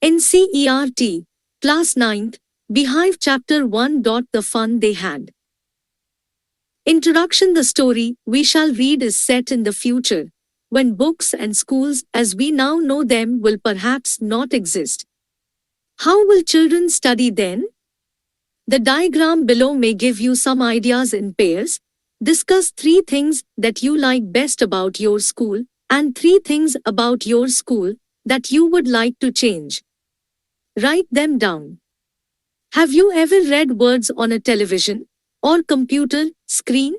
NCERT, Class 9th, Beehive Chapter 1. The fun they had. Introduction. The story we shall read is set in the future, when books and schools as we now know them will perhaps not exist. How will children study then? The diagram below may give you some ideas in pairs. Discuss 3 things that you like best about your school, and 3 things about your school that you would like to change. Write them down. Have you ever read words on a television or computer screen?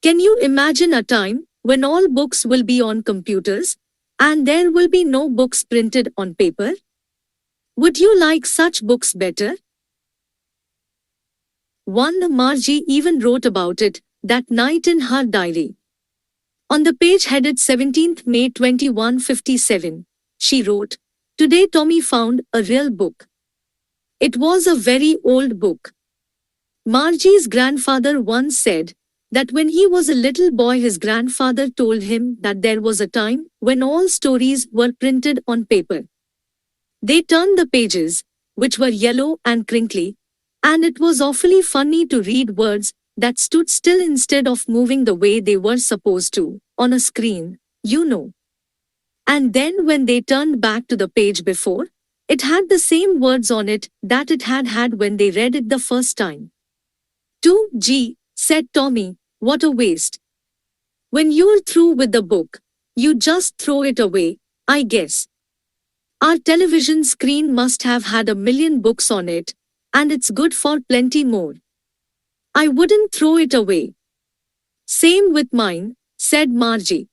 Can you imagine a time when all books will be on computers and there will be no books printed on paper? Would you like such books better? 1. Margie even wrote about it that night in her diary. On the page headed 17th May 2157, she wrote, "Today Tommy found a real book. It was a very old book." Margie's grandfather once said that when he was a little boy his grandfather told him that there was a time when all stories were printed on paper. They turned the pages, which were yellow and crinkly, and it was awfully funny to read words that stood still instead of moving the way they were supposed to, on a screen, you know. And then when they turned back to the page before, it had the same words on it that it had had when they read it the first time. 2. Gee, said Tommy, what a waste. When you're through with the book, you just throw it away, I guess. Our television screen must have had 1,000,000 books on it, and it's good for plenty more. I wouldn't throw it away. Same with mine, said Margie.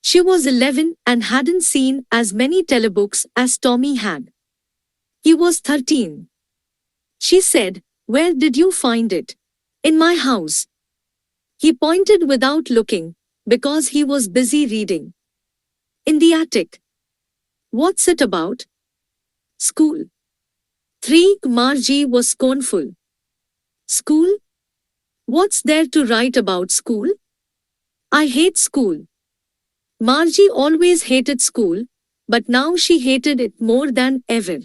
She was 11 and hadn't seen as many telebooks as Tommy had. He was 13. She said, "Where did you find it?" "In my house." He pointed without looking, because he was busy reading. "In the attic." "What's it about?" "School." 3. Margie was scornful. "School? What's there to write about school? I hate school." Margie always hated school, but now she hated it more than ever.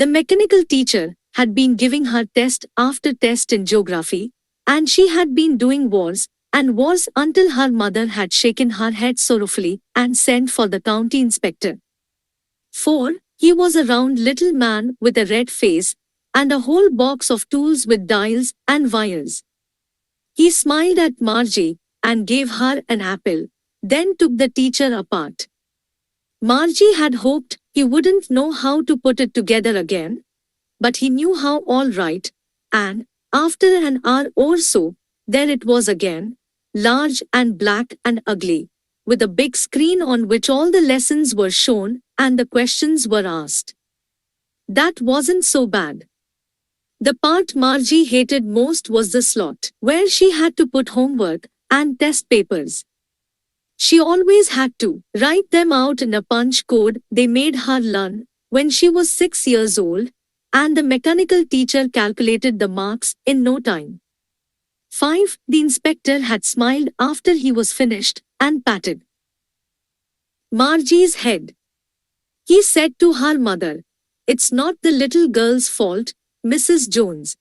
The mechanical teacher had been giving her test after test in geography, and she had been doing wars and wars until her mother had shaken her head sorrowfully and sent for the county inspector. 4. He was a round little man with a red face and a whole box of tools with dials and wires. He smiled at Margie and gave her an apple, then took the teacher apart. Margie had hoped he wouldn't know how to put it together again, but he knew how all right, and, after an hour or so, there it was again, large and black and ugly, with a big screen on which all the lessons were shown and the questions were asked. That wasn't so bad. The part Margie hated most was the slot, where she had to put homework and test papers. She always had to write them out in a punch code they made her learn when she was 6 years old, and the mechanical teacher calculated the marks in no time. 5. The inspector had smiled after he was finished and patted Margie's head. He said to her mother, "It's not the little girl's fault, Mrs. Jones.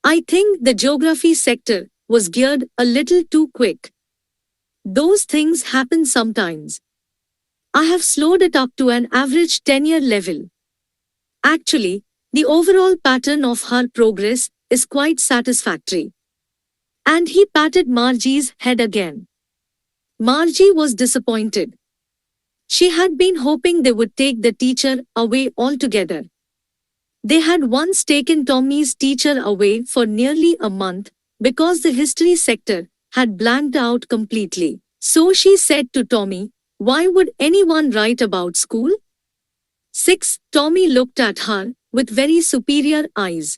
I think the geography sector was geared a little too quick. Those things happen sometimes. I have slowed it up to an average tenure level. Actually, the overall pattern of her progress is quite satisfactory." And he patted Margie's head again. Margie was disappointed. She had been hoping they would take the teacher away altogether. They had once taken Tommy's teacher away for nearly a month because the history sector had blanked out completely. So she said to Tommy, "Why would anyone write about school?" 6. Tommy looked at her with very superior eyes.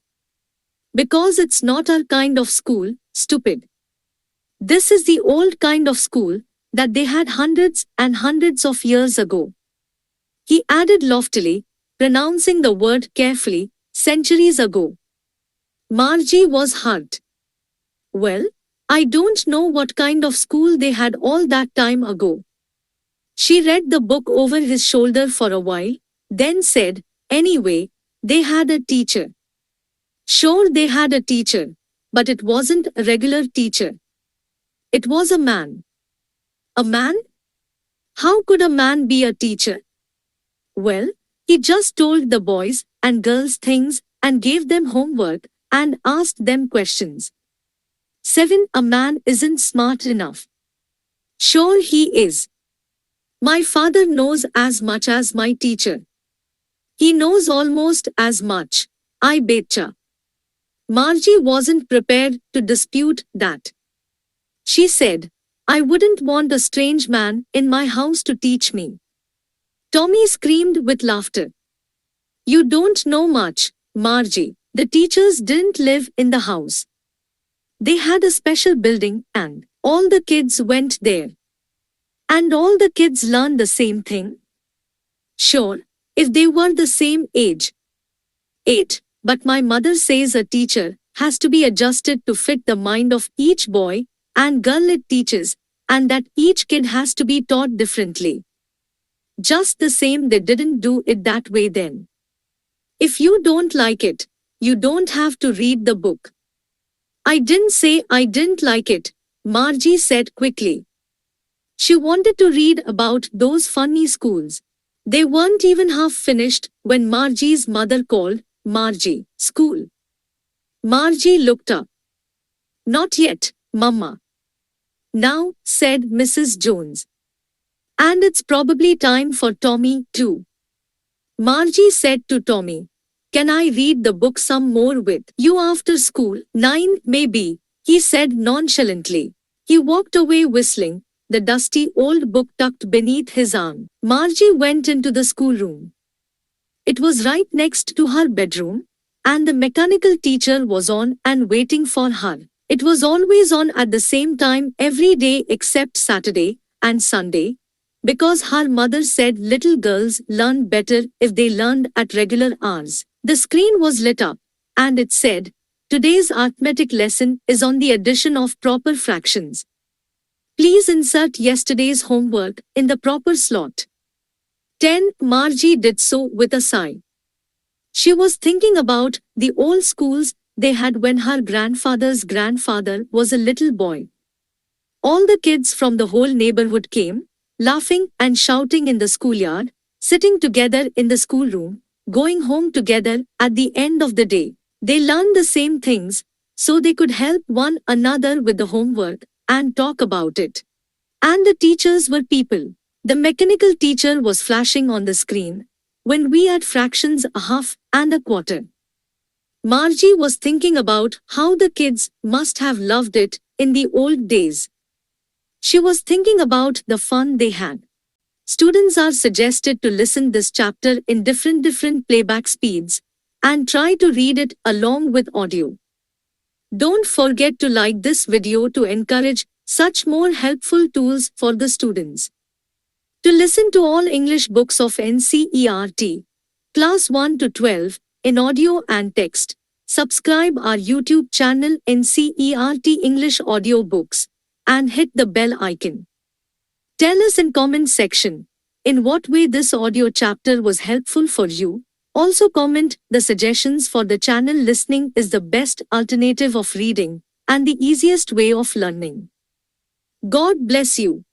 "Because it's not our kind of school, stupid. This is the old kind of school that they had hundreds and hundreds of years ago." He added loftily, pronouncing the word carefully, "centuries ago." Margie was hurt. "Well, I don't know what kind of school they had all that time ago." She read the book over his shoulder for a while, then said, anyway, they had a teacher. Sure, they had a teacher, but it wasn't a regular teacher. It was a man. A man? How could a man be a teacher? Well, he just told the boys and girls things and gave them homework and asked them questions. 7. A man isn't smart enough. Sure, he is. My father knows as much as my teacher. He knows almost as much, I betcha. Margie wasn't prepared to dispute that. She said, I wouldn't want a strange man in my house to teach me. Tommy screamed with laughter. You don't know much, Margie. The teachers didn't live in the house. They had a special building and all the kids went there. And all the kids learned the same thing? Sure, if they were the same age. 8. But my mother says a teacher has to be adjusted to fit the mind of each boy and girl it teaches, and that each kid has to be taught differently. Just the same, they didn't do it that way then. If you don't like it, you don't have to read the book. I didn't say I didn't like it, Margie said quickly. She wanted to read about those funny schools. They weren't even half finished when Margie's mother called. Margie, school. Margie looked up. Not yet, Mama. Now, said Mrs. Jones. And it's probably time for Tommy, too. Margie said to Tommy, can I read the book some more with you after school? 9, maybe, he said nonchalantly. He walked away whistling, the dusty old book tucked beneath his arm. Margie went into the schoolroom. It was right next to her bedroom, and the mechanical teacher was on and waiting for her. It was always on at the same time every day except Saturday and Sunday, because her mother said little girls learn better if they learned at regular hours. The screen was lit up, and it said, today's arithmetic lesson is on the addition of proper fractions. Please insert yesterday's homework in the proper slot. 10. Margie did so with a sigh. She was thinking about the old schools they had when her grandfather's grandfather was a little boy. All the kids from the whole neighborhood came, laughing and shouting in the schoolyard, sitting together in the schoolroom, going home together at the end of the day. They learned the same things, so they could help one another with the homework and talk about it. And the teachers were people. The mechanical teacher was flashing on the screen when we had fractions, a half and a quarter. Margie was thinking about how the kids must have loved it in the old days. She was thinking about the fun they had. Students are suggested to listen this chapter in different playback speeds and try to read it along with audio. Don't forget to like this video to encourage such more helpful tools for the students. To listen to all English books of NCERT, Class 1 to 12, in audio and text, subscribe our YouTube channel NCERT English Audio Books, and hit the bell icon. Tell us in comment section, in what way this audio chapter was helpful for you. Also comment the suggestions for the channel. Listening is the best alternative of reading, and the easiest way of learning. God bless you.